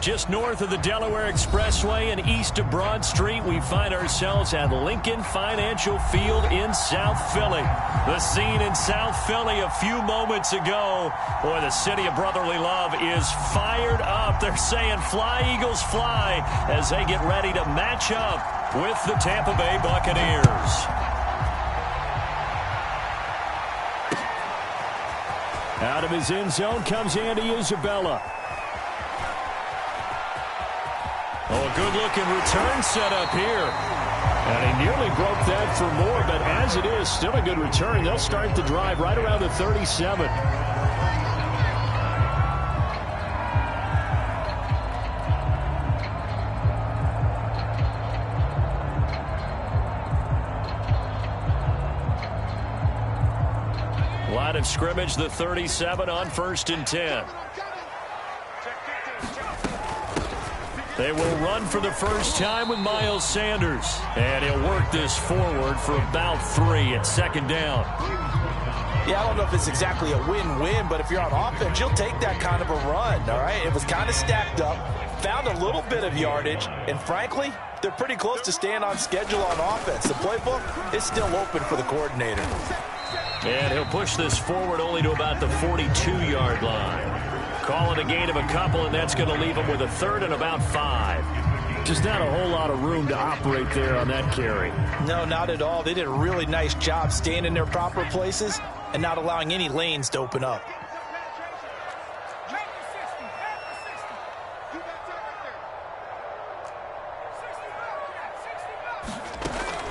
Just north of the Delaware Expressway and east of Broad Street, we find ourselves at Lincoln Financial Field in South Philly. The scene in South Philly a few moments ago. Boy, the city of brotherly love is fired up. They're saying, "Fly, Eagles, fly," as they get ready to match up with the Tampa Bay Buccaneers. Out of his end zone comes Andy Isabella. Oh, a good-looking return set up here. And he nearly broke that for more, but as it is, still a good return. They'll start the drive right around the 37. Line of scrimmage, the 37 on 1st and 10. They will run for the first time with Miles Sanders. And he'll work this forward for about 3 at 2nd down. Yeah, I don't know if it's exactly a win-win, but if you're on offense, you'll take that kind of a run, all right? It was kind of stacked up, found a little bit of yardage, and frankly, they're pretty close to staying on schedule on offense. The playbook is still open for the coordinator. And he'll push this forward only to about the 42-yard line. Call it a gain of a couple, and that's going to leave him with a 3rd and about 5. Just not a whole lot of room to operate there on that carry. No, not at all. They did a really nice job staying in their proper places and not allowing any lanes to open up.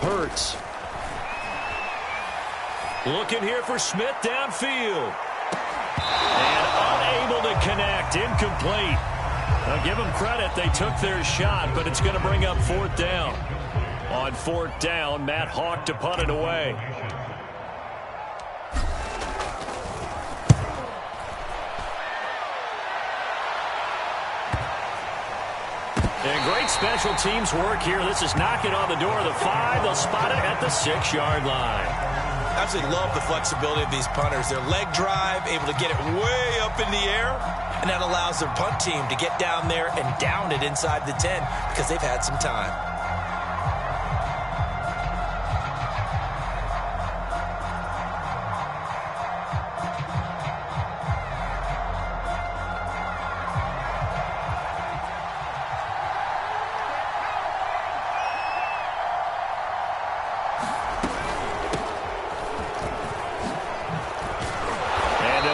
Hurts. Looking here for Smith downfield. And unable to connect. Incomplete. Now give them credit. They took their shot, but it's going to bring up 4th down. On 4th down, Matt Hawk to punt it away. And great special teams work here. This is knocking on the door of the 5. They'll spot it at the 6-yard line. Absolutely love the flexibility of these punters. Their leg drive, able to get it way up in the air, and that allows their punt team to get down there and down it inside the 10 because they've had some time.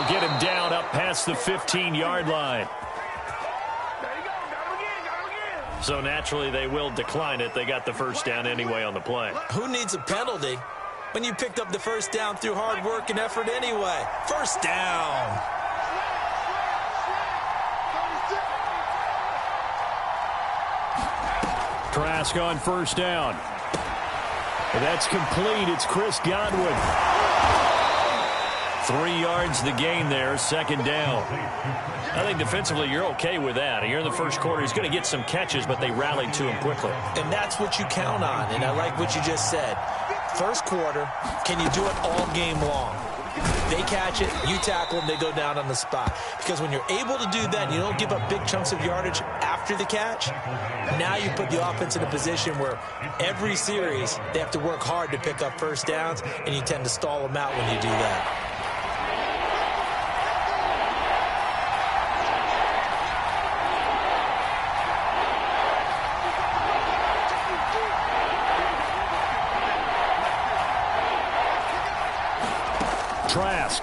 Get him down up past the 15-yard line. So naturally they will decline it. They got the first down anyway on the play. Who needs a penalty when you picked up the first down through hard work and effort anyway? First down. Trask on first down. That's complete. It's Chris Godwin. 3 yards the gain there, 2nd down. I think defensively you're okay with that. Here in the first quarter, he's going to get some catches, but they rallied to him quickly. And that's what you count on, and I like what you just said. First quarter, can you do it all game long? They catch it, you tackle them, they go down on the spot. Because when you're able to do that, and you don't give up big chunks of yardage after the catch, now you put the offense in a position where every series they have to work hard to pick up first downs, and you tend to stall them out when you do that. Trask.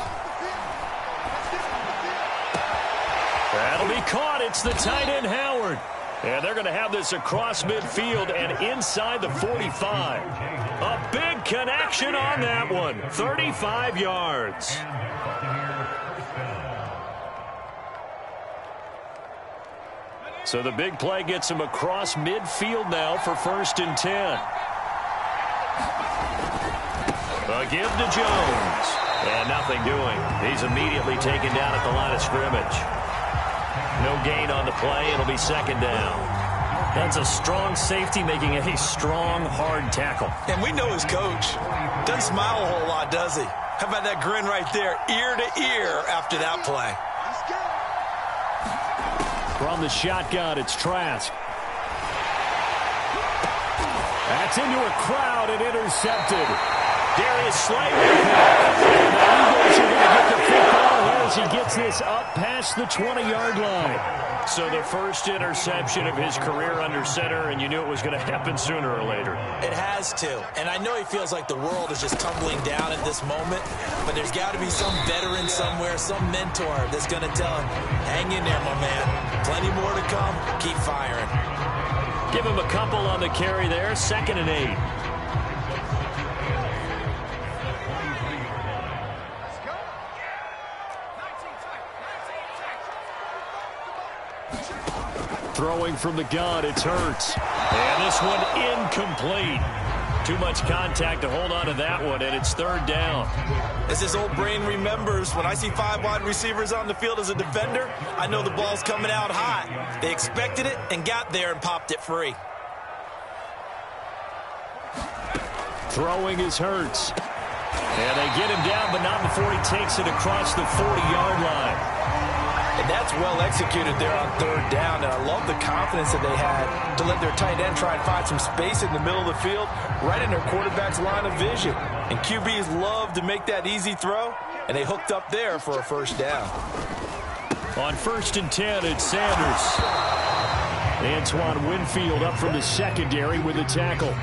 That'll be caught. It's the tight end, Howard. And they're going to have this across midfield and inside the 45. A big connection on that one. 35 yards. So the big play gets him across midfield now for 1st and 10. A give to Jones. And nothing doing. He's immediately taken down at the line of scrimmage. No gain on the play. It'll be 2nd down. That's a strong safety making a strong, hard tackle. And we know his coach. Doesn't smile a whole lot, does he? How about that grin right there, ear to ear after that play? From the shotgun, it's Trask. That's into a crowd and intercepted. Darius Slay with it. And the Eagles are going to get the football here as he gets this up past the 20-yard line. So the first interception of his career under center, and you knew it was going to happen sooner or later. It has to. And I know he feels like the world is just tumbling down at this moment, but there's got to be some veteran somewhere, some mentor that's going to tell him, hang in there, my man. Plenty more to come. Keep firing. Give him a couple on the carry there. 2nd and 8. Throwing from the gun, it's Hurts. And this one incomplete. Too much contact to hold on to that one, and it's 3rd down. As his old brain remembers, when I see 5 wide receivers on the field as a defender, I know the ball's coming out hot. They expected it and got there and popped it free. Throwing is Hurts. And they get him down, but not before he takes it across the 40-yard line. And that's well executed there on 3rd down. And I love the confidence that they had to let their tight end try and find some space in the middle of the field, right in their quarterback's line of vision. And QBs love to make that easy throw, and they hooked up there for a 1st down. On 1st and 10, it's Sanders. Antoine Winfield up from the secondary with a tackle.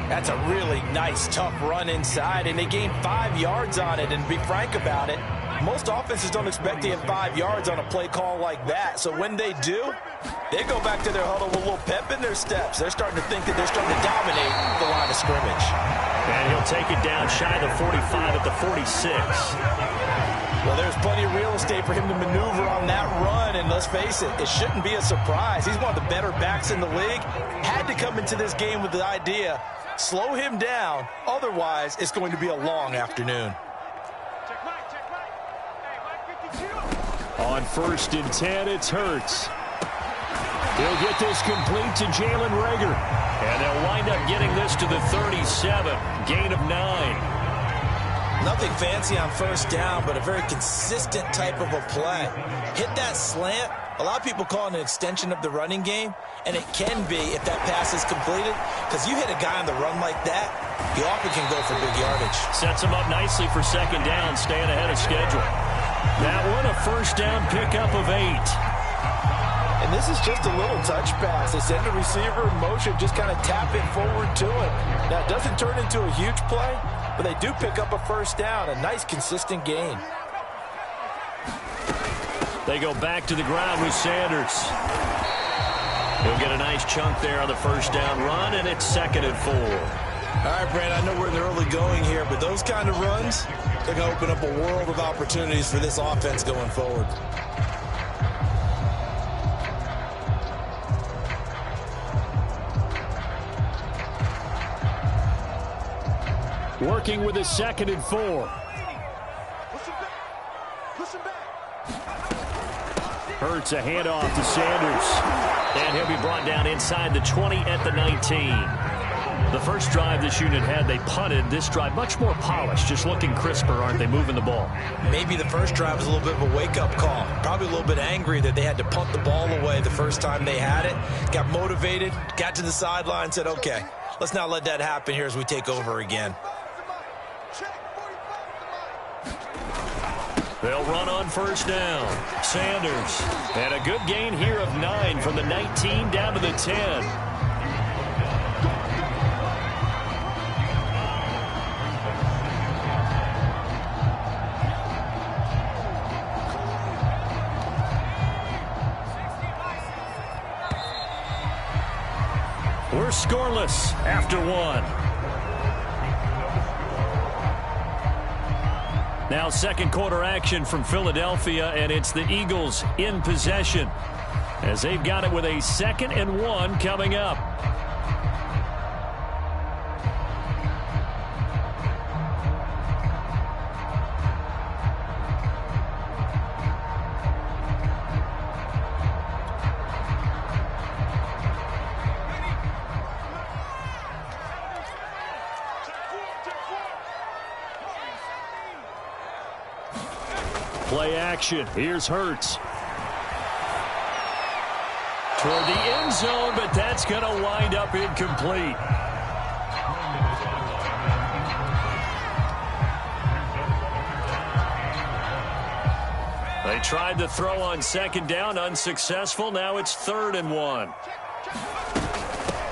That's a really nice, tough run inside, and they gained 5 yards on it. And to be frank about it, most offenses don't expect to get 5 yards on a play call like that. So when they do, they go back to their huddle with a little pep in their steps. They're starting to think that they're starting to dominate the line of scrimmage. And he'll take it down shy of the 45 at the 46. Well, there's plenty of real estate for him to maneuver on that run, and let's face it, it shouldn't be a surprise. He's one of the better backs in the league. Had to come into this game with the idea, slow him down, otherwise it's going to be a long afternoon. On 1st and 10, it's Hurts. He'll get this complete to Jalen Reagor. And they'll wind up getting this to the 37. Gain of 9. Nothing fancy on 1st down, but a very consistent type of a play. Hit that slant. A lot of people call it an extension of the running game, and it can be if that pass is completed, because you hit a guy on the run like that, he often can go for big yardage. Sets him up nicely for 2nd down, staying ahead of schedule. That one, a 1st down pickup of 8. And this is just a little touch pass. They send the receiver in motion, just kind of tap it forward to him. Now, it doesn't turn into a huge play, but they do pick up a 1st down, a nice, consistent gain. They go back to the ground with Sanders. He'll get a nice chunk there on the 1st down run, and it's 2nd and 4. All right, Brand, I know we're in the early going here, but those kind of runs, they're going to open up a world of opportunities for this offense going forward. Working with a 2nd and 4. Hurts a handoff to Sanders. And he'll be brought down inside the 20 at the 19. The first drive this unit had, they punted. This drive, much more polished, just looking crisper, aren't they, moving the ball? Maybe the first drive was a little bit of a wake-up call. Probably a little bit angry that they had to punt the ball away the first time they had it. Got motivated, got to the sideline, said, okay, let's not let that happen here as we take over again. They'll run on 1st down. Sanders had a good gain here of 9 from the 19 down to the 10. We're scoreless after 1. Now 2nd quarter action from Philadelphia, and it's the Eagles in possession as they've got it with a 2nd and 1 coming up. Play action. Here's Hurts. toward the end zone, but that's going to wind up incomplete. They tried to throw on second down, unsuccessful. Now it's 3rd and 1.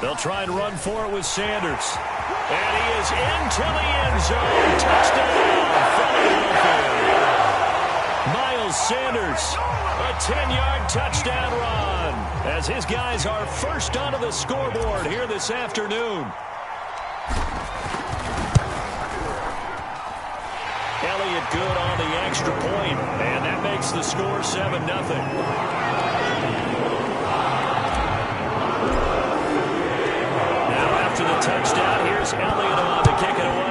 They'll try and run for it with Sanders. And he is into the end zone. Touchdown, Philadelphia. Miles Sanders, a 10-yard touchdown run, as his guys are first onto the scoreboard here this afternoon. Elliott good on the extra point, and that makes the score 7-0. Now after the touchdown, here's Elliott on to kick it away.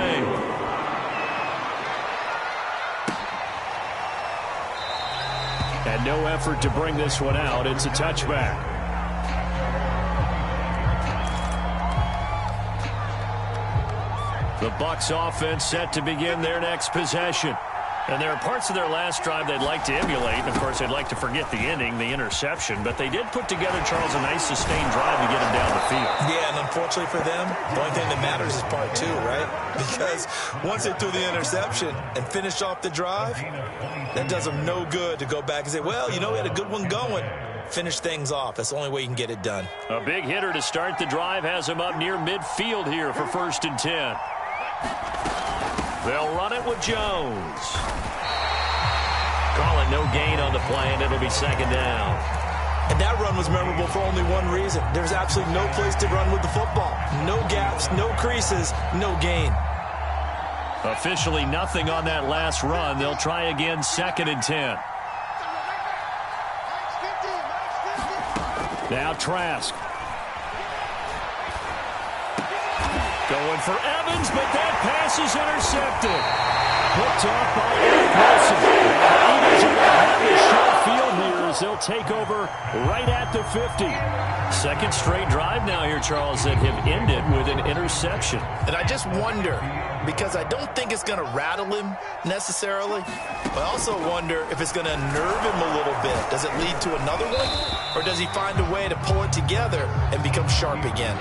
And no effort to bring this one out. It's a touchback. The Bucs offense set to begin their next possession. And there are parts of their last drive they'd like to emulate. And, of course, they'd like to forget the ending, the interception. But they did put together, Charles, a nice sustained drive to get them down the field. Yeah, and unfortunately for them, the only thing that matters is part 2, right? Because once they threw the interception and finished off the drive, that does them no good to go back and say, well, you know, we had a good one going. Finish things off. That's the only way you can get it done. A big hitter to start the drive has him up near midfield here for 1st and 10. They'll run it with Jones. Call it no gain on the play, and it'll be 2nd down. And that run was memorable for only one reason. There's absolutely no place to run with the football. No gaps, no creases, no gain. Officially nothing on that last run. They'll try again, 2nd and 10. Now Trask. Going for Evans, but that pass is intercepted. Picked off by Eric Wilson. And the Eagles are going to have a short field here as they'll take over right at the 50. 2nd straight drive now here, Charles, that have ended with an interception. And I just wonder, because I don't think it's going to rattle him necessarily, but I also wonder if it's going to unnerve him a little bit. Does it lead to another one? Or does he find a way to pull it together and become sharp again?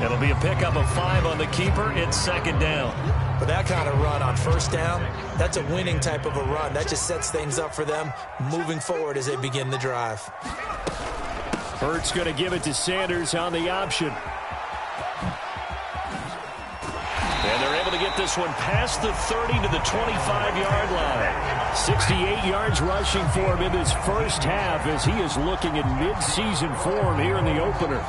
It'll be a pickup of 5 on the keeper. It's 2nd down. But that kind of run on 1st down, that's a winning type of a run. That just sets things up for them moving forward as they begin the drive. Hurts going to give it to Sanders on the option. And they're able to get this one past the 30 to the 25-yard line. 68 yards rushing for him in this first half as he is looking in mid-season form here in the opener.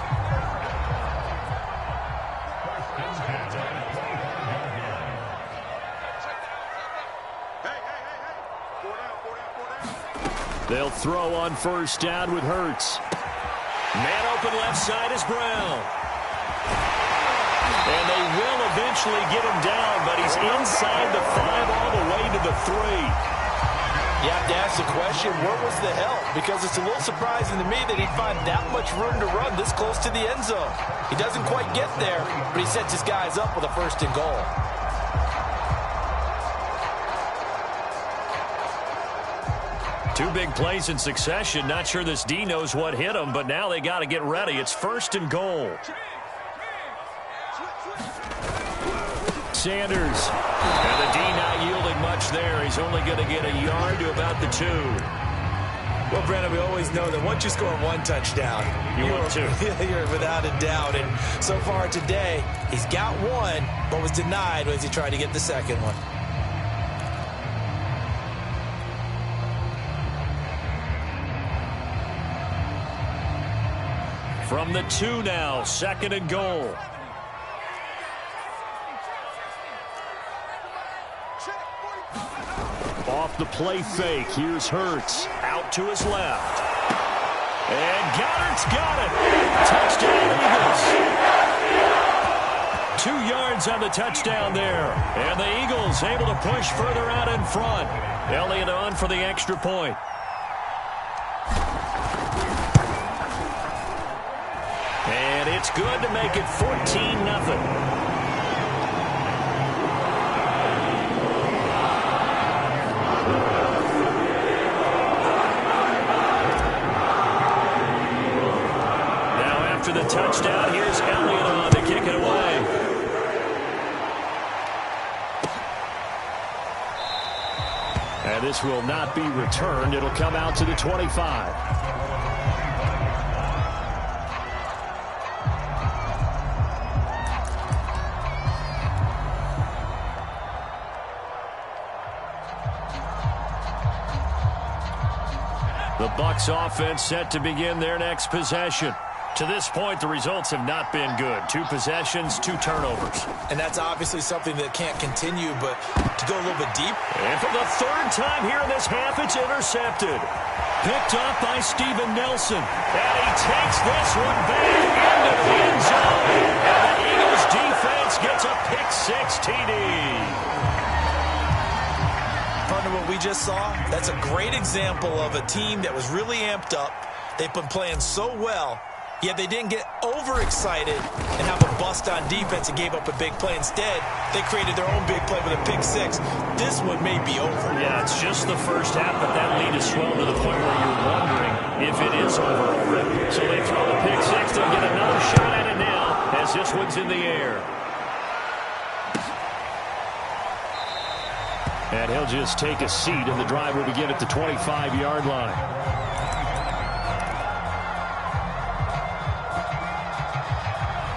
They'll throw on 1st down with Hurts. Man open left side is Brown. And they will eventually get him down, but he's inside the 5 all the way to the 3. You have to ask the question, where was the help? Because it's a little surprising to me that he'd find that much room to run this close to the end zone. He doesn't quite get there, but he sets his guys up with a 1st and goal. Two big plays in succession. Not sure this D knows what hit him, but now they got to get ready. It's 1st and goal. Sanders. And the D not yielding much there. He's only going to get a yard to about the 2. Well, Brandon, we always know that once you score 1 touchdown, want 2. You're without a doubt. And so far today, he's got 1, but was denied as he tried to get the 2nd one. From the 2 now, 2nd and goal. Off the play fake, here's Hurts. Out to his left. And Goddard's got it. Touchdown, Eagles. 2 yards on the touchdown there. And the Eagles able to push further out in front. Elliott on for the extra point. And it's good to make it 14-0. touchdown. Here's Elliott on to kick it away. And this will not be returned. It'll come out to the 25. The Bucs offense set to begin their next possession. To this point, the results have not been good. 2 possessions, 2 turnovers. And that's obviously something that can't continue, but to go a little bit deep. And for the 3rd time here in this half, it's intercepted. Picked up by Steven Nelson. And he takes this one back into the end zone. And the Eagles defense gets a pick-6 TD. Partner, what we just saw, that's a great example of a team that was really amped up. They've been playing so well, yet they didn't get overexcited and have a bust on defense and gave up a big play. Instead, they created their own big play with a pick-6. This one may be over. Yeah, it's just the first half, but that lead is swelled to the point where you're wondering if it is over already. So they throw the pick-6. They'll get another shot at it now as this one's in the air. And he'll just take a seat, and the drive will begin at the 25-yard line.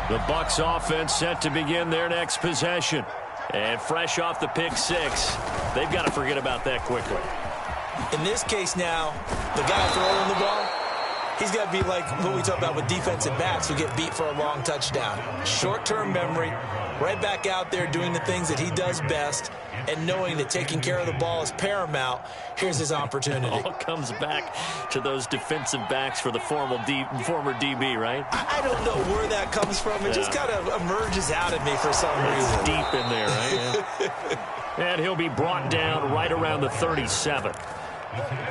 The Bucs offense set to begin their next possession. And fresh off the pick-6, they've got to forget about that quickly. In this case now, the guy throwing the ball, he's got to be like what we talk about with defensive backs who get beat for a long touchdown. Short-term memory, right back out there doing the things that he does best, and knowing that taking care of the ball is paramount. Here's his opportunity. It all comes back to those defensive backs for the former DB, right? I don't know where that comes from. It just kind of emerges out of me for some reason. It's deep in there, right? Yeah. And he'll be brought down right around the 37.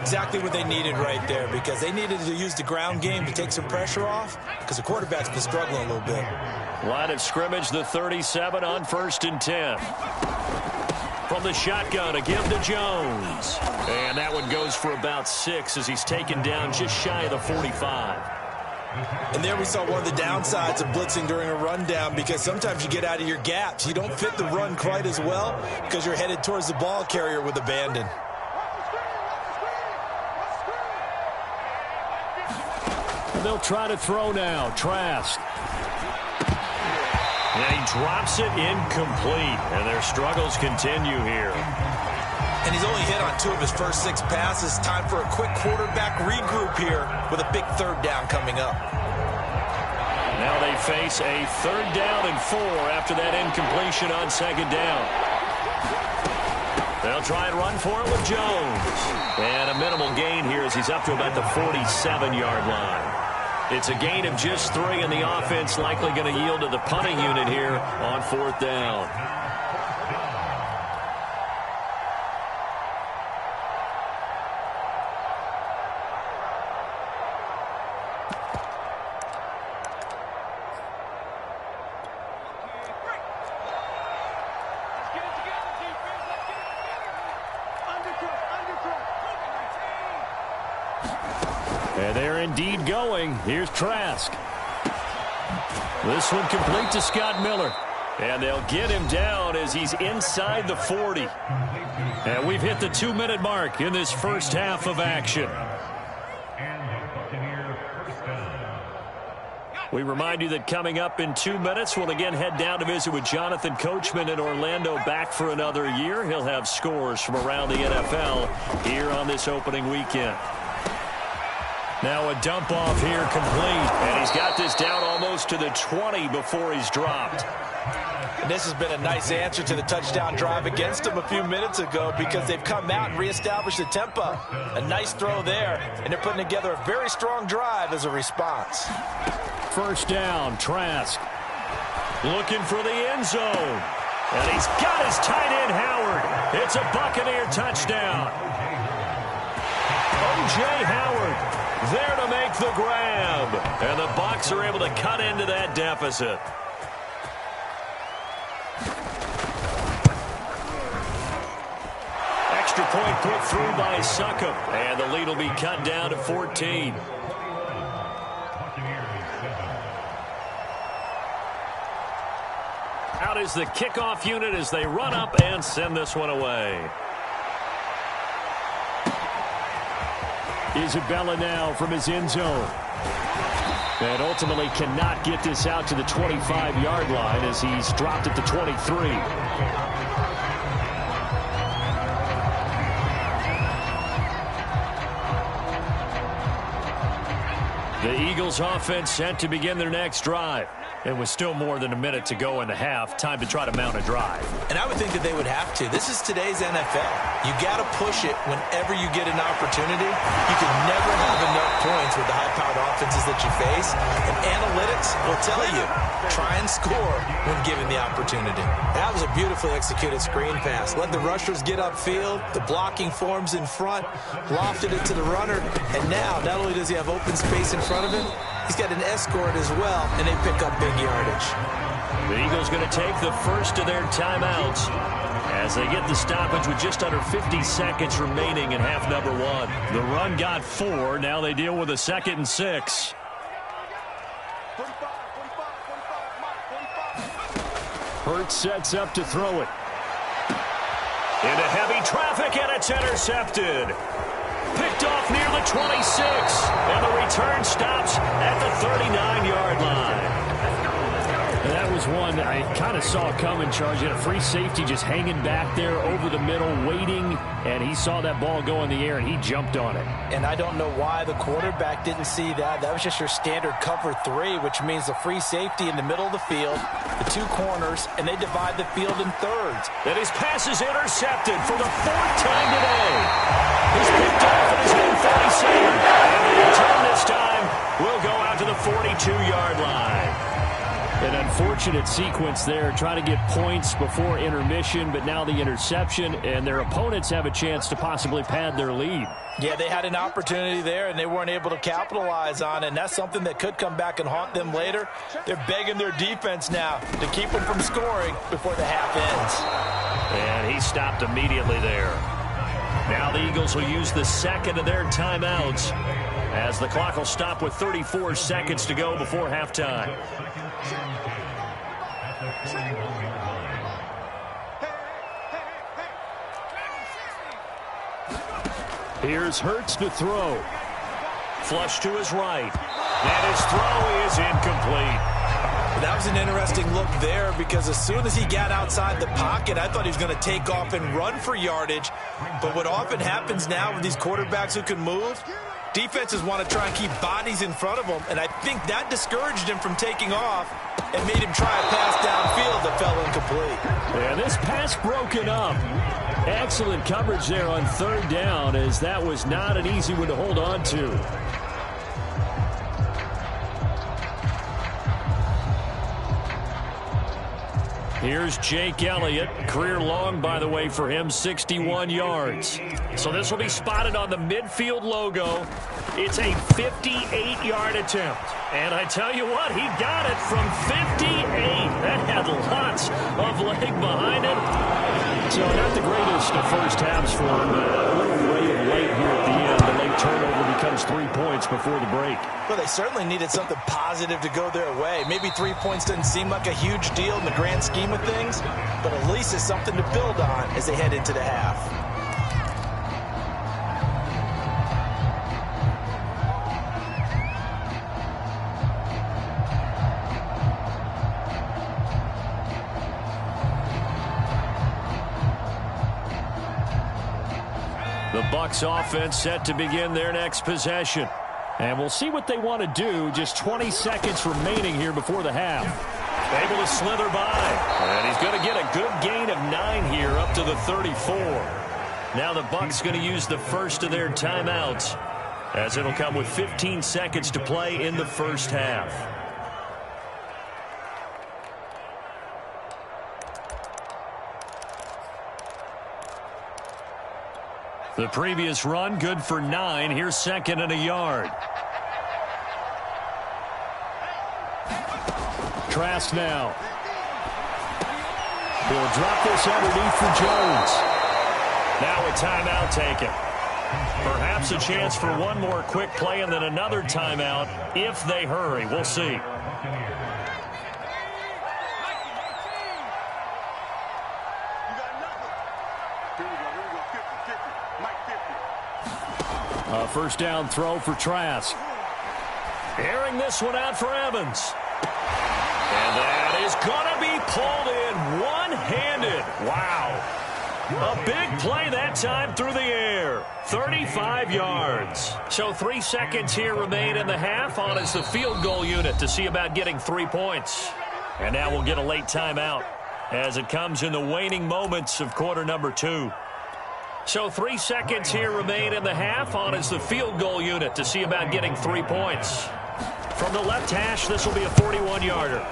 Exactly what they needed right there, because they needed to use the ground game to take some pressure off, because the quarterback's been struggling a little bit. Line of scrimmage, the 37 on 1st and 10. From the shotgun, a give to Jones. And that one goes for about 6 as he's taken down just shy of the 45. And there we saw one of the downsides of blitzing during a rundown, because sometimes you get out of your gaps. You don't fit the run quite as well because you're headed towards the ball carrier with abandon. And they'll try to throw now. Trask. And he drops it incomplete. And their struggles continue here. And he's only hit on 2 of his first 6 passes. Time for a quick quarterback regroup here with a big 3rd down coming up. Now they face a 3rd down and 4 after that incompletion on 2nd down. They'll try and run for it with Jones. And a minimal gain here as he's up to about the 47-yard line. It's a gain of just 3, and the offense likely going to yield to the punting unit here on 4th down. And they're indeed going. Here's Trask. This one complete to Scott Miller. And they'll get him down as he's inside the 40. And we've hit the 2-minute mark in this first half of action. We remind you that coming up in 2 minutes, we'll again head down to visit with Jonathan Coachman in Orlando, back for another year. He'll have scores from around the NFL here on this opening weekend. Now a dump off here complete. And he's got this down almost to the 20 before he's dropped. And this has been a nice answer to the touchdown drive against them a few minutes ago, because they've come out and reestablished the tempo. A nice throw there, and they're putting together a very strong drive as a response. 1st down, Trask. Looking for the end zone. And he's got his tight end, Howard. It's a Buccaneer touchdown. O.J. Howard there to make the grab. And the Bucs are able to cut into that deficit. Extra point put through by Succop. And the lead will be cut down to 14. is the kickoff unit as they run up and send this one away. Isabella now from his end zone. And ultimately cannot get this out to the 25-yard line as he's dropped at the 23. The Eagles offense set to begin their next drive. And with still more than a minute to go in the half, time to try to mount a drive. And I would think that they would have to. This is today's NFL. You got to push it whenever you get an opportunity. You can never have enough points with the high-powered offenses that you face. And analytics will tell you, try and score when given the opportunity. That was a beautifully executed screen pass. Let the rushers get upfield. The blocking forms in front. Lofted it to the runner. And now, not only does he have open space in front of him, he's got an escort as well, and they pick up big yardage. The Eagles going to take the first of their timeouts as they get the stoppage with just under 50 seconds remaining in half number one. The run got 4. Now they deal with a 2nd and 6. Hurts sets up to throw it. Into heavy traffic, and it's intercepted. Picked off near the 26, and the return stops at the 39-yard line. And that was one I kind of saw coming, Charles. You had a free safety just hanging back there over the middle, waiting, and he saw that ball go in the air, and he jumped on it. And I don't know why the quarterback didn't see that. That was just your standard cover 3, which means the free safety in the middle of the field, the 2 corners, and they divide the field in thirds. And his pass is intercepted for the 4th time today. He's picked off at his own 47. And the return this time will go out to the 42-yard line. An unfortunate sequence there, trying to get points before intermission, but now the interception, and their opponents have a chance to possibly pad their lead. Yeah, they had an opportunity there, and they weren't able to capitalize on it, and that's something that could come back and haunt them later. They're begging their defense now to keep them from scoring before the half ends. And he stopped immediately there. Now the Eagles will use the 2nd of their timeouts as the clock will stop with 34 seconds to go before halftime. Here's Hurts to throw. Flush to his right. And his throw is incomplete. That was an interesting look there because as soon as he got outside the pocket, I thought he was going to take off and run for yardage. But what often happens now with these quarterbacks who can move, defenses want to try and keep bodies in front of them, and I think that discouraged him from taking off and made him try a pass downfield that fell incomplete. And this pass broken up. Excellent coverage there on 3rd down, as that was not an easy one to hold on to. Here's Jake Elliott. Career long, by the way, for him, 61 yards. So this will be spotted on the midfield logo. It's a 58-yard attempt. And I tell you what, he got it from 58. That had lots of leg behind it. So not the greatest of first halves for him, but a little ray of light here at the end. The late turnover becomes 3 points before the break. Well, they certainly needed something positive to go their way. Maybe 3 points doesn't seem like a huge deal in the grand scheme of things, but at least it's something to build on as they head into the half. The Bucs offense set to begin their next possession. And we'll see what they want to do. Just 20 seconds remaining here before the half. Able to slither by. And he's going to get a good gain of 9 here up to the 34. Now the Bucs going to use the first of their timeouts, as it'll come with 15 seconds to play in the first half. The previous run, good for 9. Here's 2nd and a yard. Trask now. He'll drop this underneath for Jones. Now a timeout taken. Perhaps a chance for one more quick play and then another timeout if they hurry. We'll see. A first down throw for Trask. Airing this one out for Evans. And that is going to be pulled in one-handed. Wow. A big play that time through the air. 35 yards. So 3 seconds here remain in the half. On is the field goal unit to see about getting 3 points. And now we'll get a late timeout as it comes in the waning moments of quarter number 2. So 3 seconds here remain in the half. On is the field goal unit to see about getting 3 points. From the left hash, this will be a 41-yarder.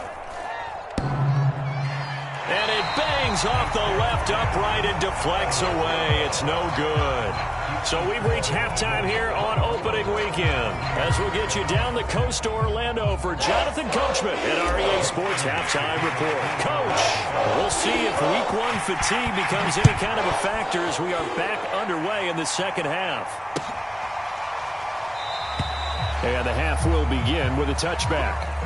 And it bangs off the left upright and deflects away. It's no good. So we've reached halftime here on opening weekend. As we'll get you down the coast to Orlando for Jonathan Coachman at our EA Sports Halftime Report. Coach, we'll see if week 1 fatigue becomes any kind of a factor as we are back underway in the second half. And the half will begin with a touchback.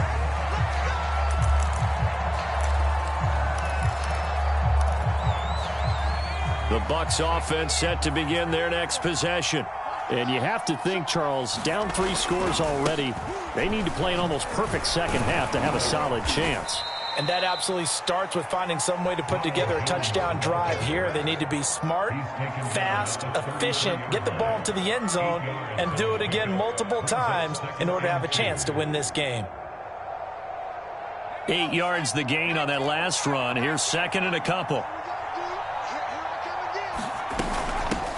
The Bucs offense set to begin their next possession. And you have to think, Charles, down 3 scores already. They need to play an almost perfect second half to have a solid chance. And that absolutely starts with finding some way to put together a touchdown drive here. They need to be smart, fast, efficient, get the ball into the end zone, and do it again multiple times in order to have a chance to win this game. 8 yards the gain on that last run. Here's second and a couple.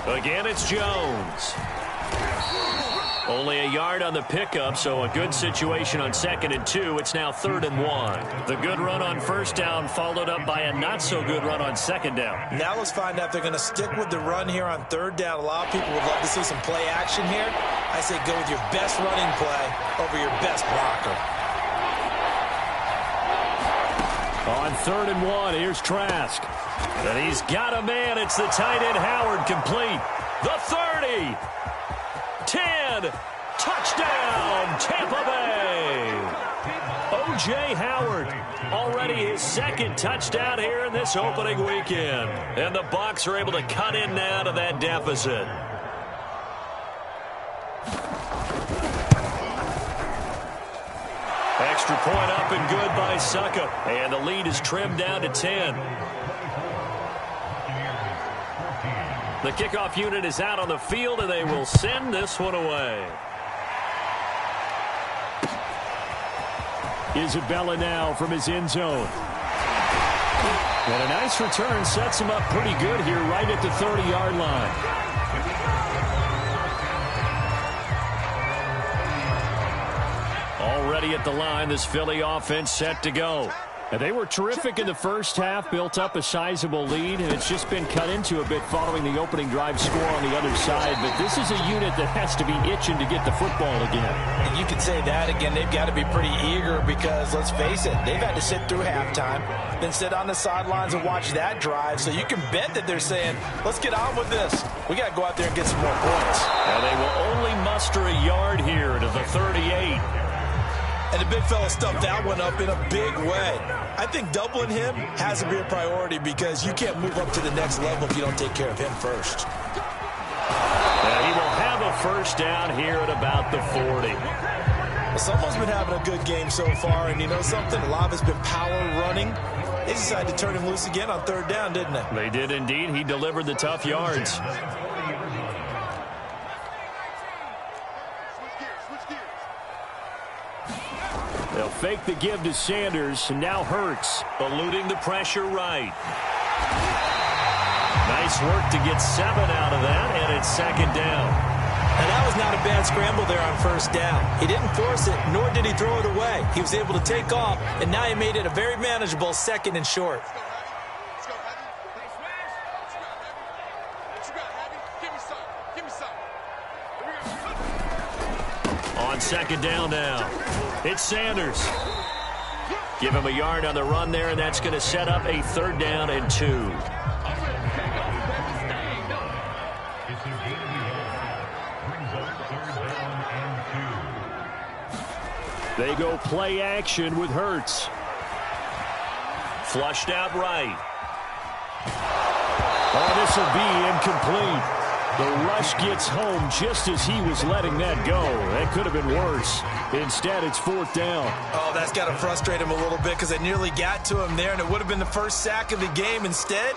Again, it's Jones. Only a yard on the pickup, so a good situation on 2nd and 2. It's now 3rd and 1. The good run on first down followed up by a not-so-good run on 2nd down. Now let's find out if they're going to stick with the run here on 3rd down. A lot of people would love to see some play action here. I say go with your best running play over your best blocker. On 3rd and 1, here's Trask. And he's got a man. It's the tight end Howard complete. The 30. 10. Touchdown, Tampa Bay. O.J. Howard, already his 2nd touchdown here in this opening weekend. And the Bucs are able to cut in now to that deficit. Extra point up and good by Suckup. And the lead is trimmed down to 10. The kickoff unit is out on the field, and they will send this one away. Isabella now from his end zone. And a nice return sets him up pretty good here right at the 30-yard line. Already at the line, this Philly offense set to go. And they were terrific in the first half, built up a sizable lead, and it's just been cut into a bit following the opening drive score on the other side. But this is a unit that has to be itching to get the football again. And you could say that again. They've got to be pretty eager because, let's face it, they've had to sit through halftime, then sit on the sidelines and watch that drive. So you can bet that they're saying, let's get on with this. We got to go out there and get some more points. And they will only muster a yard here to the 38. And the big fella stuffed that one up in a big way. I think doubling him has to be a priority because you can't move up to the next level if you don't take care of him first. And he will have a first down here at about the 40. Well, someone's been having a good game so far, and you know something? A lot of it's been power running. They decided to turn him loose again on 3rd down, didn't they? They did indeed. He delivered the tough yards. They'll fake the give to Sanders, and now Hurts, eluding the pressure right. Nice work to get 7 out of that, and it's 2nd down. And that was not a bad scramble there on 1st down. He didn't force it, nor did he throw it away. He was able to take off, and now he made it a very manageable 2nd and short. On 2nd down now, it's Sanders. Give him a yard on the run there, and that's going to set up a 3rd down and 2. They go play action with Hurts. Flushed out right. Oh, this will be incomplete. The rush gets home just as he was letting that go. That could have been worse. Instead, it's 4th down. Oh, that's got to frustrate him a little bit because they nearly got to him there, and it would have been the first sack of the game. Instead,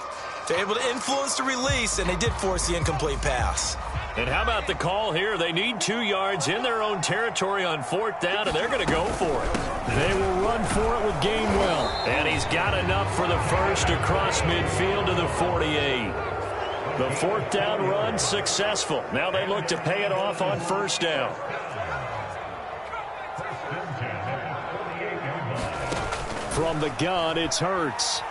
they're able to influence the release, and they did force the incomplete pass. And how about the call here? They need 2 yards in their own territory on 4th down, and they're going to go for it. They will run for it with Gainwell. And he's got enough for the first across midfield to the 48. The 4th down run successful. Now they look to pay it off on 1st down. From the gun, it's Hurts.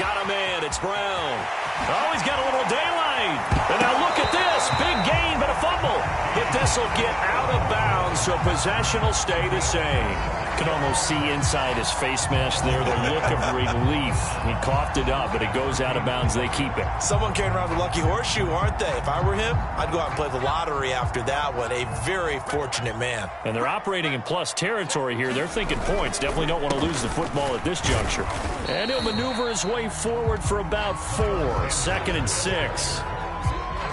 Got a man, it's Brown. Oh, he's got a little daylight. And now look at this. Big gain, but a fumble. But this will get out of bounds, so possession will stay the same. You can almost see inside his face mask there the look of relief. He coughed it up, but it goes out of bounds. They keep it. Someone carrying around the lucky horseshoe, aren't they? If I were him, I'd go out and play the lottery after that one. A very fortunate man. And they're operating in plus territory here. They're thinking points. Definitely don't want to lose the football at this juncture. And he'll maneuver his way forward for about 4. 2nd and 6.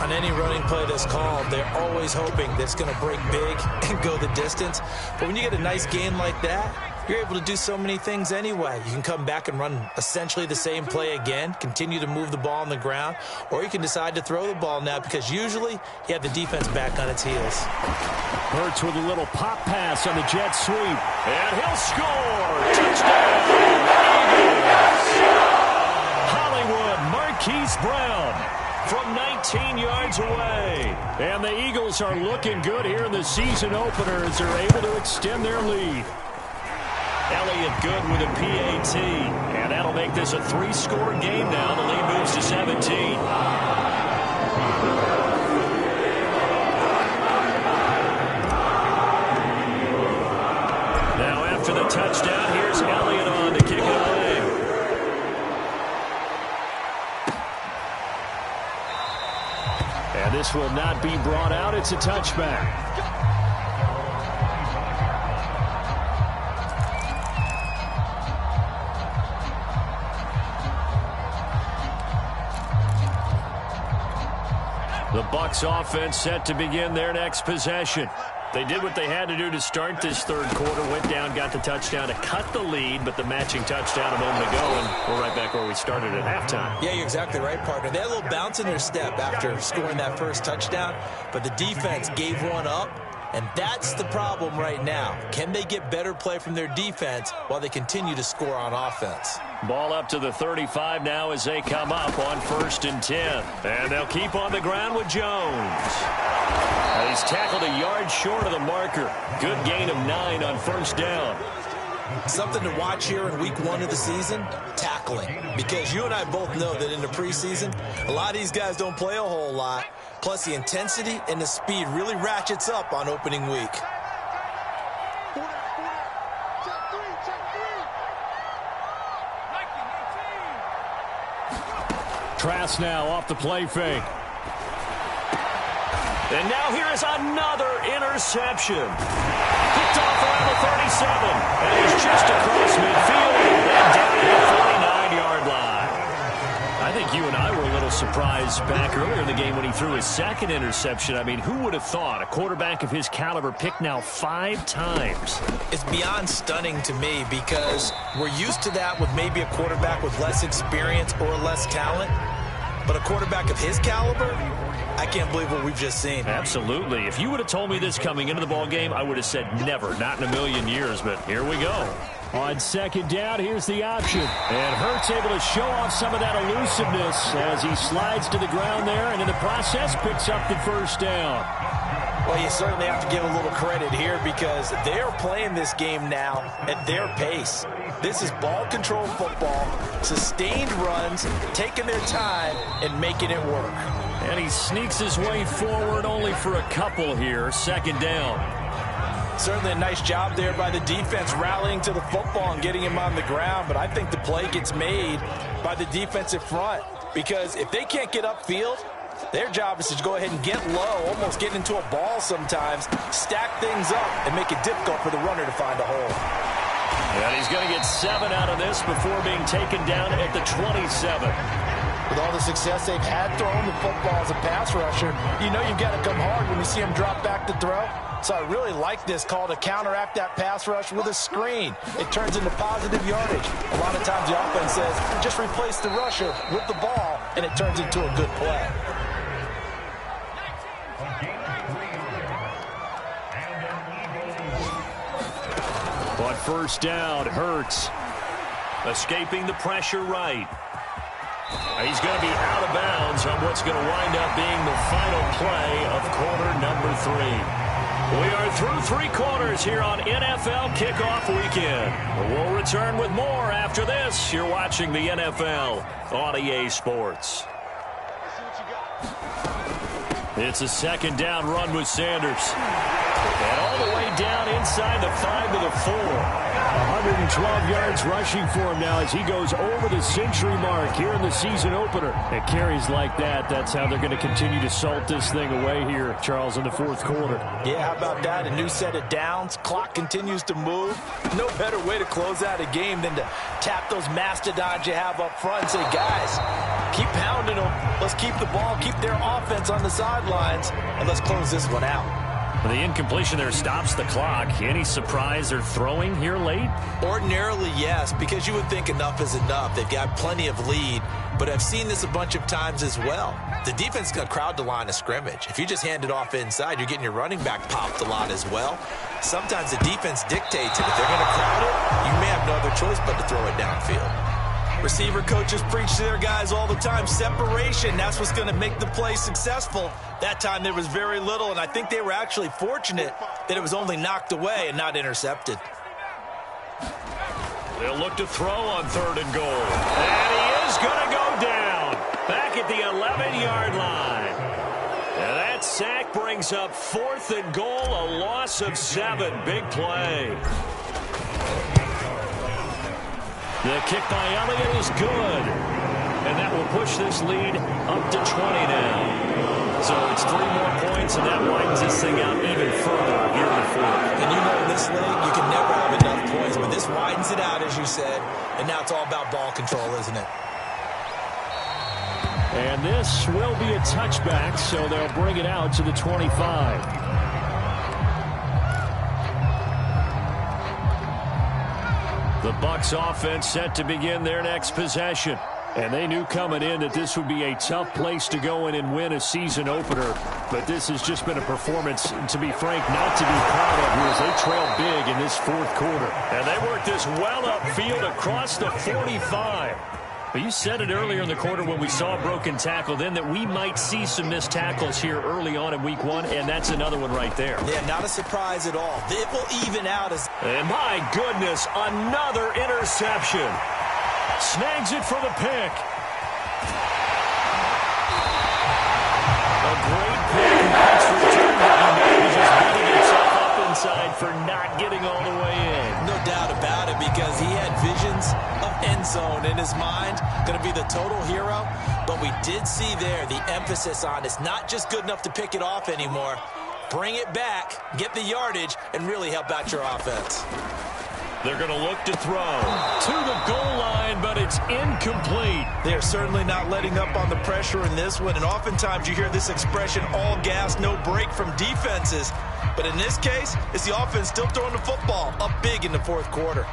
On any running play that's called, they're always hoping that it's going to break big and go the distance. But when you get a nice gain like that, you're able to do so many things anyway. You can come back and run essentially the same play again, continue to move the ball on the ground, or you can decide to throw the ball now because usually you have the defense back on its heels. Hurts with a little pop pass on the jet sweep. And he'll score! Touchdown! Eagles! Hollywood Marquise Brown from 19 yards away. And the Eagles are looking good here in the season opener as they're able to extend their lead. Elliott good with a PAT. And that'll make this a 3-score game now. The lead moves to 17. Now after the touchdown, here's Elliott on to kick it away. And this will not be brought out. It's a touchback. The Bucs offense set to begin their next possession. They did what they had to do to start this 3rd quarter, went down, got the touchdown to cut the lead, but the matching touchdown a moment ago, and we're right back where we started at halftime. Yeah, you're exactly right, partner. They had a little bounce in their step after scoring that first touchdown, but the defense gave one up, and that's the problem right now. Can they get better play from their defense while they continue to score on offense? Ball up to the 35 now as they come up on 1st and 10. And they'll keep on the ground with Jones. And he's tackled a yard short of the marker. Good gain of 9 on 1st down. Something to watch here in week 1 of the season, tackling. Because you and I both know that in the preseason, a lot of these guys don't play a whole lot. Plus, the intensity and the speed really ratchets up on opening week. Trask now off the play fake. And now here is another interception. Picked off around the 37. And he's just across midfield and down at the 49-yard line. I think you and I were a little surprised back earlier in the game when he threw his 2nd interception. I mean, who would have thought a quarterback of his caliber picked now 5 times? It's beyond stunning to me because we're used to that with maybe a quarterback with less experience or less talent. But a quarterback of his caliber, I can't believe what we've just seen. Absolutely. If you would have told me this coming into the ball game, I would have said never, not in a million years. But here we go. On 2nd down, here's the option. And Hurts able to show off some of that elusiveness as he slides to the ground there, and in the process picks up the 1st down. Well, you certainly have to give a little credit here because they are playing this game now at their pace. This is ball control football, sustained runs, taking their time and making it work. And he sneaks his way forward only for a couple here. 2nd down. Certainly a nice job there by the defense rallying to the football and getting him on the ground, but I think the play gets made by the defensive front because if they can't get upfield, their job is to go ahead and get low, almost get into a ball sometimes, stack things up, and make it difficult for the runner to find a hole. And he's going to get 7 out of this before being taken down at the 27. With all the success they've had throwing the football as a pass rusher, you know you've got to come hard when you see them drop back to throw. So I really like this call to counteract that pass rush with a screen. It turns into positive yardage. A lot of times the offense says, just replace the rusher with the ball, and it turns into a good play. On first down, Hurts escaping the pressure right. He's going to be out of bounds on what's going to wind up being the final play of quarter number 3. We are through 3 quarters here on NFL Kickoff Weekend. We'll return with more after this. You're watching the NFL on EA Sports. It's a second down run with Sanders. And all the way down inside the 5 to the 4. 112 yards rushing for him now as he goes over the century mark here in the season opener. And carries like that, that's how they're going to continue to salt this thing away here, Charles, in the 4th quarter. Yeah, how about that? A new set of downs. Clock continues to move. No better way to close out a game than to tap those mastodons you have up front and say, guys, keep pounding them. Let's keep the ball, keep their offense on the sidelines, and let's close this one out. The incompletion there stops the clock. Any surprise they're throwing here late? Ordinarily, yes, because you would think enough is enough. They've got plenty of lead, but I've seen this a bunch of times as well. The defense is going to crowd the line of scrimmage. If you just hand it off inside, you're getting your running back popped a lot as well. Sometimes the defense dictates it. If they're going to crowd it, you may have no other choice but to throw it downfield. Receiver coaches preach to their guys all the time. Separation, that's what's going to make the play successful. That time there was very little, and I think they were actually fortunate that it was only knocked away and not intercepted. They'll look to throw on 3rd and goal. And he is going to go down back at the 11-yard line. And that sack brings up 4th and goal, a loss of 7. Big play. The kick by Elliott is good. And that will push this lead up to 20 now. So it's 3 more points, and that widens this thing out even further here in the 4th. And you know in this league, you can never have enough points, but this widens it out, as you said. And now it's all about ball control, isn't it? And this will be a touchback, so they'll bring it out to the 25. The Bucs offense set to begin their next possession. And they knew coming in that this would be a tough place to go in and win a season opener. But this has just been a performance, to be frank, not to be proud of here as they trail big in this 4th quarter. And they work this well upfield across the 45. But you said it earlier in the quarter when we saw a broken tackle then that we might see some missed tackles here early on in week 1, and that's another one right there. Yeah, not a surprise at all. It will even out as... And my goodness, another interception. Snags it for the pick. A great pick and punch return, but he's just beating himself up inside for not getting all the way in. No doubt about it, because he had visions of end zone in his mind. Going to be the total hero. But we did see there the emphasis on it's not just good enough to pick it off anymore. Bring it back, get the yardage, and really help out your offense. They're going to look to throw to the goal line, but it's incomplete. They're certainly not letting up on the pressure in this one, and oftentimes you hear this expression, all gas, no break from defenses. But in this case, it's the offense still throwing the football up big in the 4th quarter.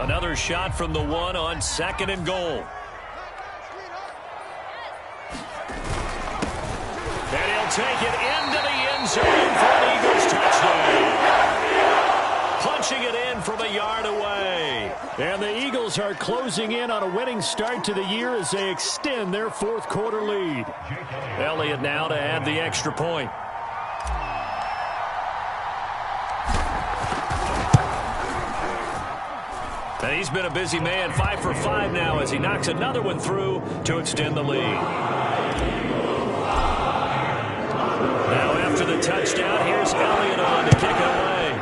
Another shot from the 1 on 2nd and goal. And he'll take it into the end zone for an Eagles touchdown. Punching it in from a yard away. And the Eagles are closing in on a winning start to the year as they extend their 4th quarter lead. Elliott now to add the extra point. And he's been a busy man, 5 for 5 now as he knocks another one through to extend the lead. Now after the touchdown, here's Elliott on to kick it away.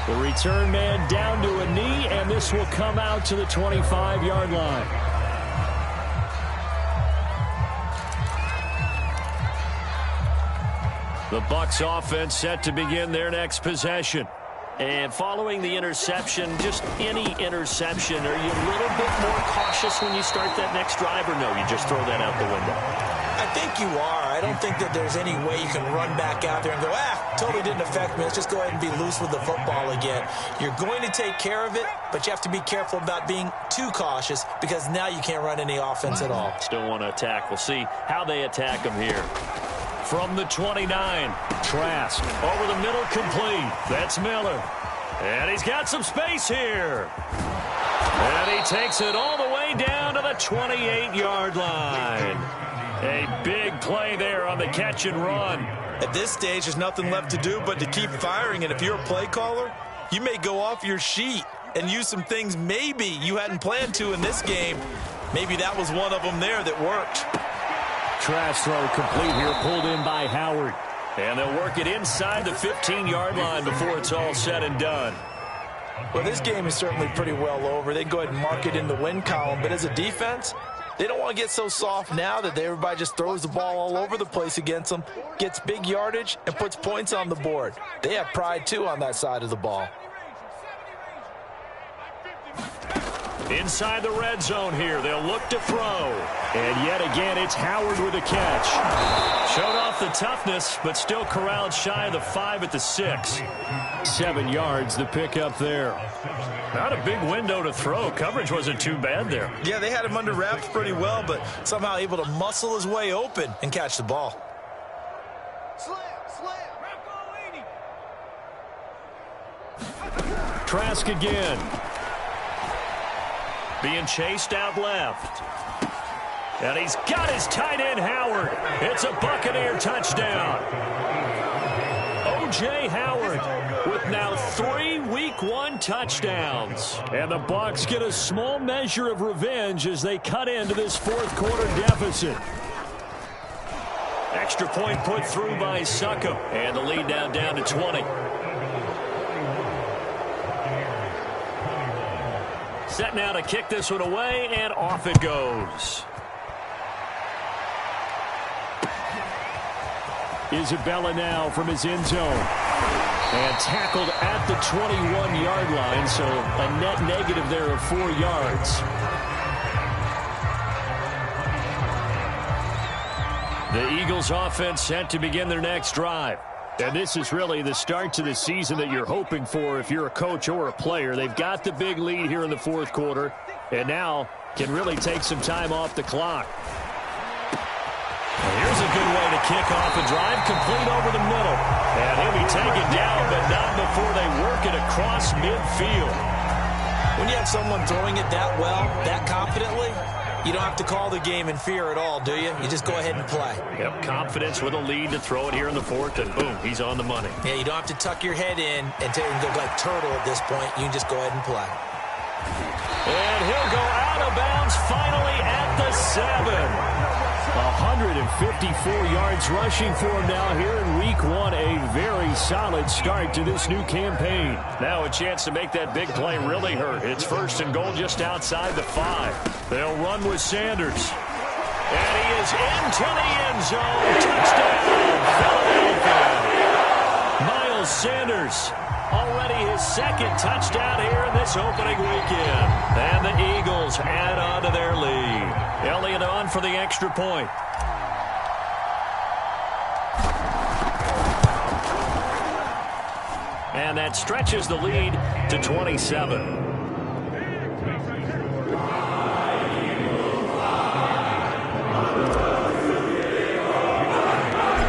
The return man down to a knee, and this will come out to the 25-yard line. The Bucs offense set to begin their next possession. And following the interception, just any interception, are you a little bit more cautious when you start that next drive, or no, you just throw that out the window? I think you are. I don't think that there's any way you can run back out there and go, totally didn't affect me. Let's just go ahead and be loose with the football again. You're going to take care of it, but you have to be careful about being too cautious because now you can't run any offense at all. Still want to attack. We'll see how they attack them here. From the 29, Trask over the middle, complete. That's Miller. And he's got some space here. And he takes it all the way down to the 28-yard line. A big play there on the catch and run. At this stage, there's nothing left to do but to keep firing. And if you're a play caller, you may go off your sheet and use some things maybe you hadn't planned to in this game. Maybe that was one of them there that worked. Trask throw complete here, pulled in by Howard. And they'll work it inside the 15-yard line before it's all said and done. Well, this game is certainly pretty well over. They go ahead and mark it in the win column. But as a defense, they don't want to get so soft now that everybody just throws the ball all over the place against them, gets big yardage, and puts points on the board. They have pride, too, on that side of the ball. Inside the red zone here, they'll look to throw. And yet again, it's Howard with a catch. Showed off the toughness, but still corralled shy of the 5 at the 6. 7 yards, the pickup there. Not a big window to throw. Coverage wasn't too bad there. Yeah, they had him under wraps pretty well, but somehow able to muscle his way open and catch the ball. Trask again. Being chased out left. And he's got his tight end, Howard. It's a Buccaneer touchdown. O.J. Howard with now 3 Week 1 touchdowns. And the Bucs get a small measure of revenge as they cut into this fourth quarter deficit. Extra point put through by Succo. And the lead now down to 20. Set now to kick this one away, and off it goes. Isabella now from his end zone. And tackled at the 21-yard line, so a net negative there of 4 yards. The Eagles offense set to begin their next drive. And this is really the start to the season that you're hoping for if you're a coach or a player. They've got the big lead here in the fourth quarter, and now can really take some time off the clock. Here's a good way to kick off a drive, complete over the middle. And he'll be taken down, but not before they work it across midfield. When you have someone throwing it that well, that confidently, you don't have to call the game in fear at all, do you? You just go ahead and play. Yep, confidence with a lead to throw it here in the fourth, and boom, he's on the money. Yeah, you don't have to tuck your head in and go like turtle at this point. You can just go ahead and play. And he'll go out of bounds finally at the 7. 154 yards rushing for him now here in Week 1. A very solid start to this new campaign. Now a chance to make that big play really hurt. It's first and goal just outside the 5. They'll run with Sanders. And he is into the end zone. Touchdown, Philadelphia. Miles Sanders, already his second touchdown here in this opening weekend. And the Eagles add on to their lead. Elliott on for the extra point. And that stretches the lead to 27.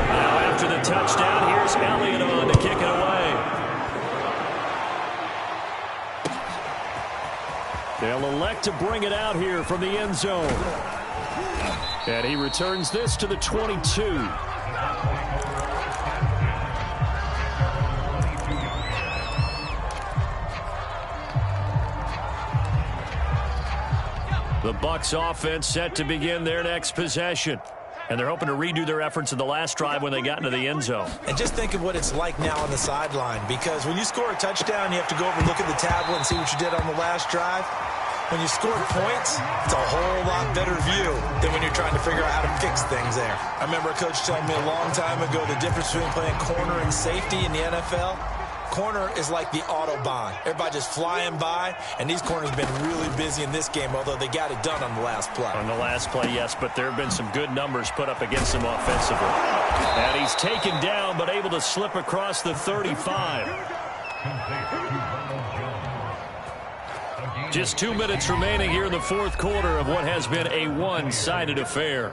Now after the touchdown, here's Elliott on to kick it away. They'll elect to bring it out here from the end zone. And he returns this to the 22. The Bucs offense set to begin their next possession. And they're hoping to redo their efforts in the last drive when they got into the end zone. And just think of what it's like now on the sideline, because when you score a touchdown, you have to go over and look at the tablet and see what you did on the last drive. When you score points, it's a whole lot better view than when you're trying to figure out how to fix things there. I remember a coach telling me a long time ago the difference between playing corner and safety in the NFL. Corner is like the Autobahn. Everybody just flying by, and these corners have been really busy in this game, although they got it done on the last play. On the last play, yes, but there have been some good numbers put up against him offensively. And he's taken down, but able to slip across the 35. Just 2 minutes remaining here in the fourth quarter of what has been a one-sided affair.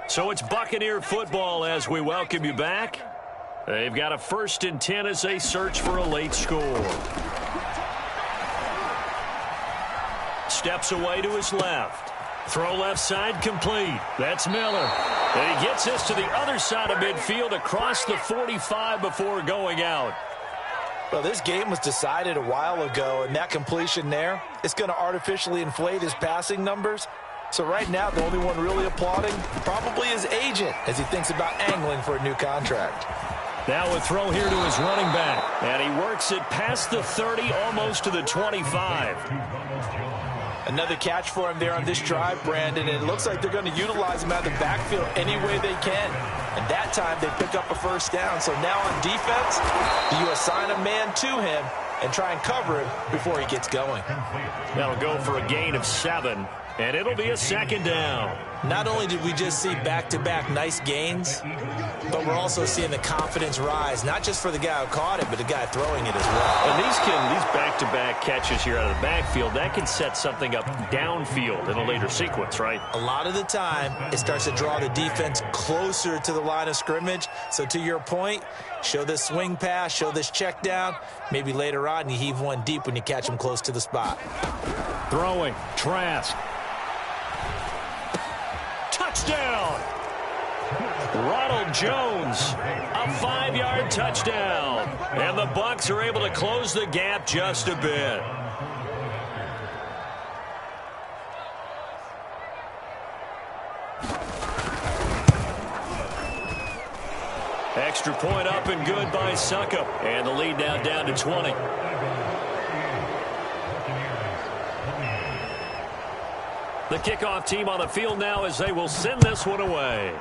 So it's Buccaneer football as we welcome you back. They've got a 1st and 10 as they search for a late score. Steps away to his left. Throw left side complete. That's Miller. And he gets this to the other side of midfield across the 45 before going out. Well, this game was decided a while ago, and that completion there, it's going to artificially inflate his passing numbers. So right now, the only one really applauding probably his agent as he thinks about angling for a new contract. Now a throw here to his running back. And he works it past the 30, almost to the 25. Another catch for him there on this drive, Brandon, and it looks like they're going to utilize him out of the backfield any way they can. And that time, they pick up a first down. So now on defense, do you assign a man to him and try and cover him before he gets going? That'll go for a gain of 7. And it'll be a 2nd down. Not only did we just see back-to-back nice gains, but we're also seeing the confidence rise, not just for the guy who caught it, but the guy throwing it as well. And these back-to-back catches here out of the backfield, that can set something up downfield in a later sequence, right? A lot of the time, it starts to draw the defense closer to the line of scrimmage. So to your point, show this swing pass, show this check down. Maybe later on, you heave one deep when you catch him close to the spot. Throwing, Trask. Touchdown! Ronald Jones, a 5-yard touchdown. And the Bucs are able to close the gap just a bit. Extra point up and good by Succop. And the lead now down to 20. The kickoff team on the field now as they will send this one away.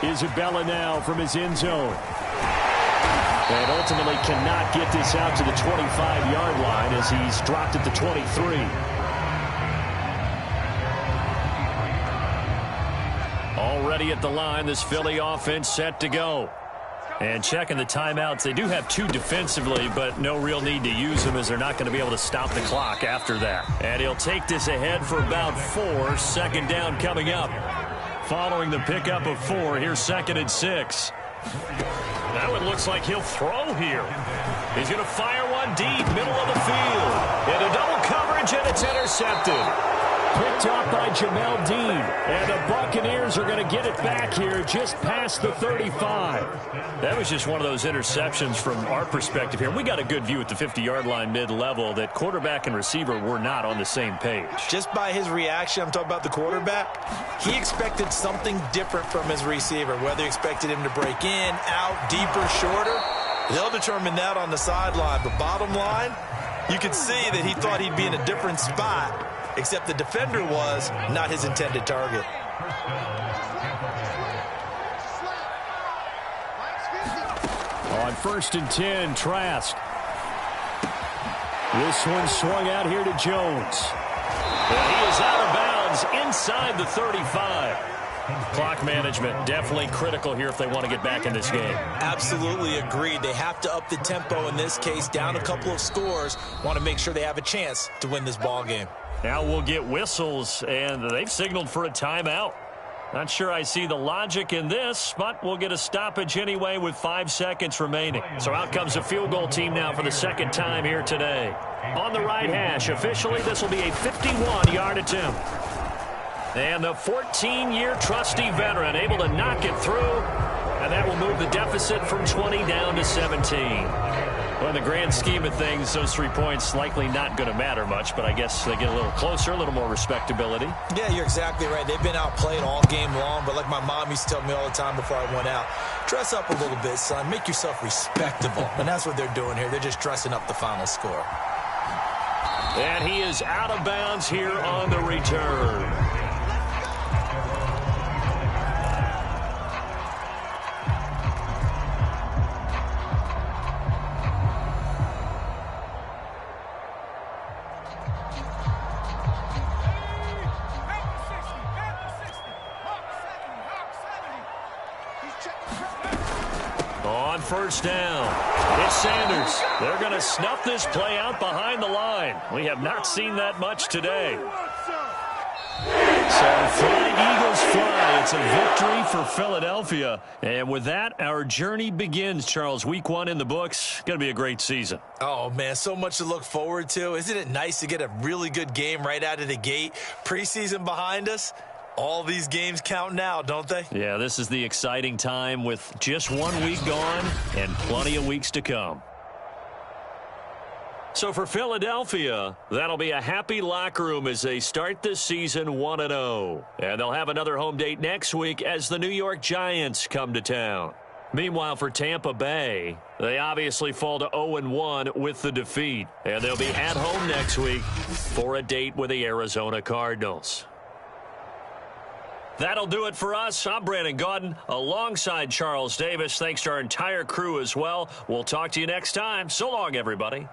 Isabella now from his end zone. And ultimately cannot get this out to the 25-yard line as he's dropped at the 23. Already at the line, this Philly offense set to go. And checking the timeouts, they do have 2 defensively, but no real need to use them as they're not going to be able to stop the clock after that. And he'll take this ahead for about 4. 2nd down coming up. Following the pickup of 4, here's 2nd and 6. Now it looks like he'll throw here. He's going to fire one deep, middle of the field. Into double coverage, and it's intercepted. Picked up by Jamel Dean. And the Buccaneers are going to get it back here just past the 35. That was just one of those interceptions from our perspective here. We got a good view at the 50-yard line mid-level that quarterback and receiver were not on the same page. Just by his reaction, I'm talking about the quarterback, he expected something different from his receiver, whether he expected him to break in, out, deeper, shorter. They'll determine that on the sideline. But bottom line, you could see that he thought he'd be in a different spot, except the defender was not his intended target. On 1st and 10, Trask. This one swung out here to Jones. And he is out of bounds inside the 35. Clock management definitely critical here if they want to get back in this game. Absolutely agreed. They have to up the tempo in this case, down a couple of scores. Want to make sure they have a chance to win this ball game. Now we'll get whistles, and they've signaled for a timeout. Not sure I see the logic in this, but we'll get a stoppage anyway with 5 seconds remaining. So out comes a field goal team now for the 2nd time here today. On the right hash, officially this will be a 51-yard attempt. And the 14-year trusty veteran able to knock it through, and that will move the deficit from 20 down to 17. Well, in the grand scheme of things, those 3 points likely not going to matter much, but I guess they get a little closer, a little more respectability. Yeah, you're exactly right. They've been outplayed all game long, but like my mom used to tell me all the time before I went out, dress up a little bit, son. Make yourself respectable. And that's what they're doing here. They're just dressing up the final score. And he is out of bounds here on the return. On first down, it's Sanders. They're going to snuff this play out behind the line. We have not seen that much today. So fly, Eagles fly. It's a victory for Philadelphia. And with that, our journey begins, Charles. Week 1 in the books. Going to be a great season. Oh, man, so much to look forward to. Isn't it nice to get a really good game right out of the gate? Preseason behind us. All these games count now, don't they? Yeah, this is the exciting time with just 1 week gone and plenty of weeks to come. So for Philadelphia, that'll be a happy locker room as they start this season 1-0. And they'll have another home date next week as the New York Giants come to town. Meanwhile, for Tampa Bay, they obviously fall to 0-1 with the defeat. And they'll be at home next week for a date with the Arizona Cardinals. That'll do it for us. I'm Brandon Gaudin alongside Charles Davis. Thanks to our entire crew as well. We'll talk to you next time. So long, everybody.